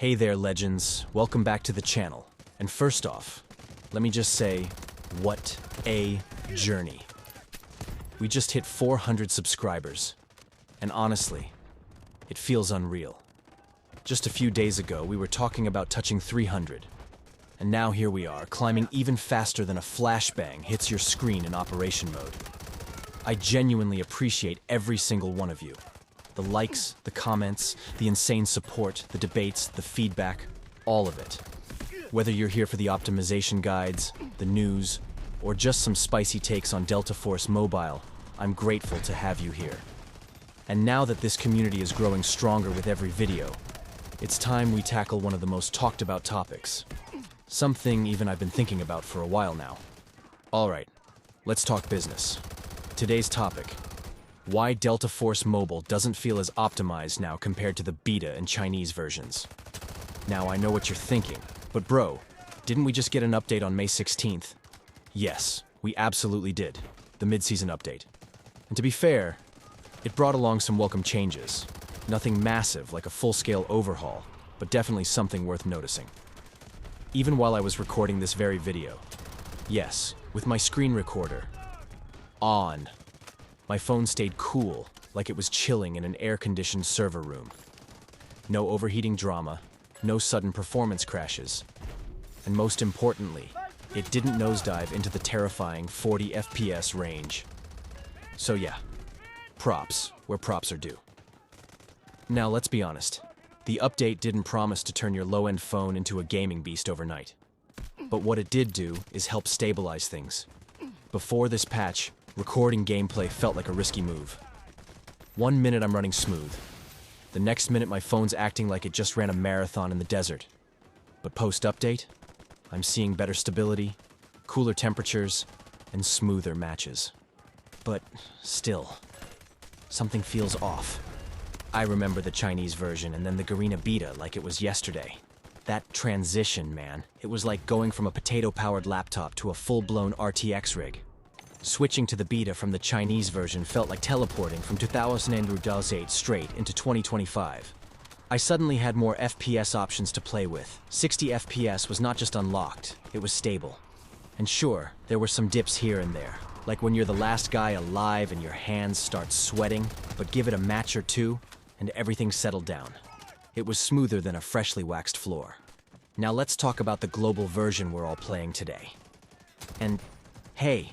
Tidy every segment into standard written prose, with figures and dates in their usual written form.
Hey there, legends. Welcome back to the channel. And first off, let me just say, what a journey. We just hit 400 subscribers. And honestly, it feels unreal. Just a few days ago, we were talking about touching 300. And now here we are, climbing even faster than a flashbang hits your screen in operation mode. I genuinely appreciate every single one of you. The likes, the comments, the insane support, the debates, the feedback, all of it. Whether you're here for the optimization guides, the news, or just some spicy takes on Delta Force Mobile, I'm grateful to have you here. And now that this community is growing stronger with every video, it's time we tackle one of the most talked about topics. Something even I've been thinking about for a while now. Alright, let's talk business. Today's topic: why Delta Force Mobile doesn't feel as optimized now compared to the beta and Chinese versions. Now I know what you're thinking, but bro, didn't we just get an update on May 16th? Yes, we absolutely did, the mid-season update. And to be fair, it brought along some welcome changes. Nothing massive like a full-scale overhaul, but definitely something worth noticing. Even while I was recording this very video, yes, with my screen recorder on, my phone stayed cool, like it was chilling in an air-conditioned server room. No overheating drama, no sudden performance crashes, and most importantly, it didn't nosedive into the terrifying 40 FPS range. So yeah, props where props are due. Now let's be honest, the update didn't promise to turn your low-end phone into a gaming beast overnight. But what it did do is help stabilize things. Before this patch, recording gameplay felt like a risky move. 1 minute I'm running smooth. The next minute my phone's acting like it just ran a marathon in the desert. But post-update, I'm seeing better stability, cooler temperatures, and smoother matches. But still, something feels off. I remember the Chinese version and then the Garena Beta like it was yesterday. That transition, man, it was like going from a potato-powered laptop to a full-blown RTX rig. Switching to the beta from the Chinese version felt like teleporting from 2008 straight into 2025. I suddenly had more FPS options to play with. 60 FPS was not just unlocked, it was stable. And sure, there were some dips here and there, like when you're the last guy alive and your hands start sweating, but give it a match or two, and everything settled down. It was smoother than a freshly waxed floor. Now let's talk about the global version we're all playing today. And hey,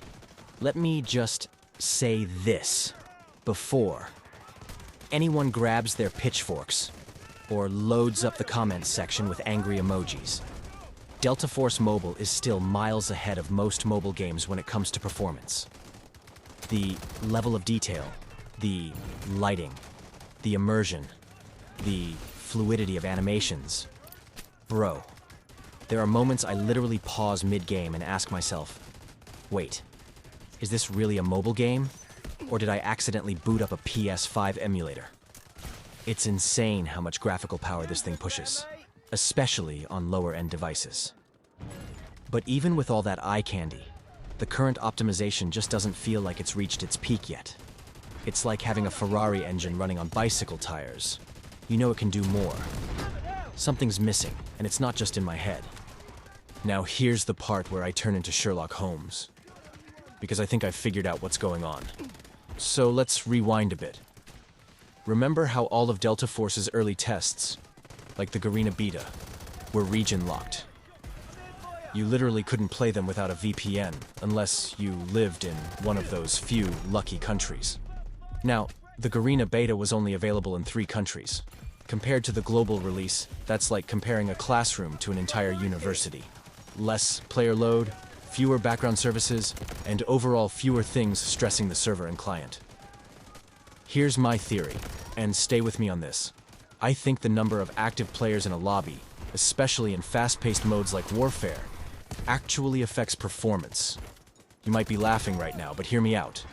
let me just say this before anyone grabs their pitchforks or loads up the comments section with angry emojis. Delta Force Mobile is still miles ahead of most mobile games when it comes to performance. The level of detail, the lighting, the immersion, the fluidity of animations. Bro, there are moments I literally pause mid-game and ask myself, wait, is this really a mobile game? Or did I accidentally boot up a PS5 emulator? It's insane how much graphical power this thing pushes, especially on lower-end devices. But even with all that eye candy, the current optimization just doesn't feel like it's reached its peak yet. It's like having a Ferrari engine running on bicycle tires. You know it can do more. Something's missing, and it's not just in my head. Now here's the part where I turn into Sherlock Holmes, because I think I've figured out what's going on. So let's rewind a bit. Remember how all of Delta Force's early tests, like the Garena Beta, were region-locked? You literally couldn't play them without a VPN, unless you lived in one of those few lucky countries. Now, the Garena Beta was only available in 3 countries. Compared to the global release, that's like comparing a classroom to an entire university. Less player load, fewer background services, and overall fewer things stressing the server and client. Here's my theory, and stay with me on this. I think the number of active players in a lobby, especially in fast-paced modes like Warfare, actually affects performance. You might be laughing right now, but hear me out.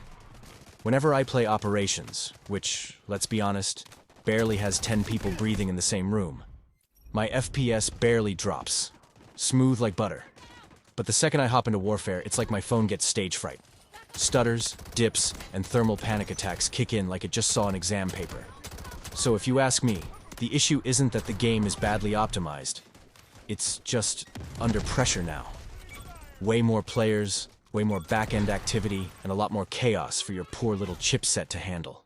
Whenever I play Operations, which, let's be honest, barely has 10 people breathing in the same room, my FPS barely drops. Smooth like butter. But the second I hop into Warfare, it's like my phone gets stage fright. Stutters, dips, and thermal panic attacks kick in like it just saw an exam paper. So if you ask me, The issue isn't that the game is badly optimized. It's just under pressure now. Way more players, way more back-end activity, and a lot more chaos for your poor little chipset to handle.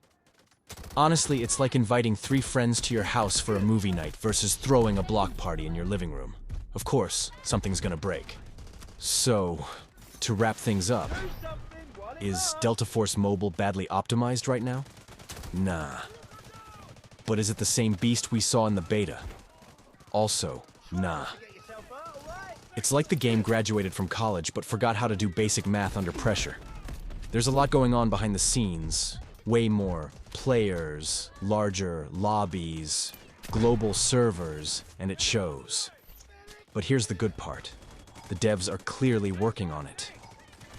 Honestly, it's like inviting 3 friends to your house for a movie night versus throwing a block party in your living room. Of course, something's gonna break. So, to wrap things up, is Delta Force Mobile badly optimized right now? Nah. But is it the same beast we saw in the beta? Also, nah. It's like the game graduated from college but forgot how to do basic math under pressure. There's a lot going on behind the scenes. Way more players, larger lobbies, global servers, and it shows. But here's the good part. The devs are clearly working on it.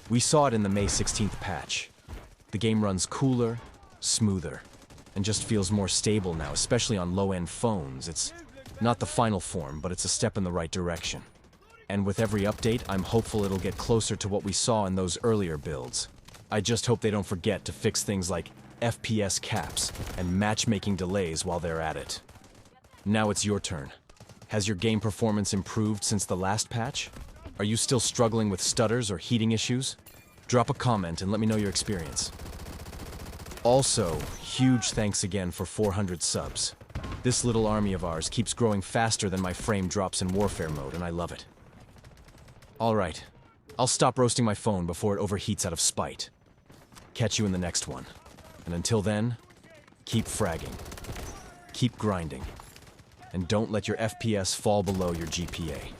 We saw it in the May 16th patch. The game runs cooler, smoother, and just feels more stable now, especially on low-end phones. It's not the final form, but it's a step in the right direction. And with every update, I'm hopeful it'll get closer to what we saw in those earlier builds. I just hope they don't forget to fix things like FPS caps and matchmaking delays while they're at it. Now it's your turn. Has your game performance improved since the last patch? Are you still struggling with stutters or heating issues? Drop a comment and let me know your experience. Also, huge thanks again for 400 subs. This little army of ours keeps growing faster than my frame drops in warfare mode, and I love it. Alright, I'll stop roasting my phone before it overheats out of spite. Catch you in the next one. And until then, keep fragging, keep grinding, and don't let your FPS fall below your GPA.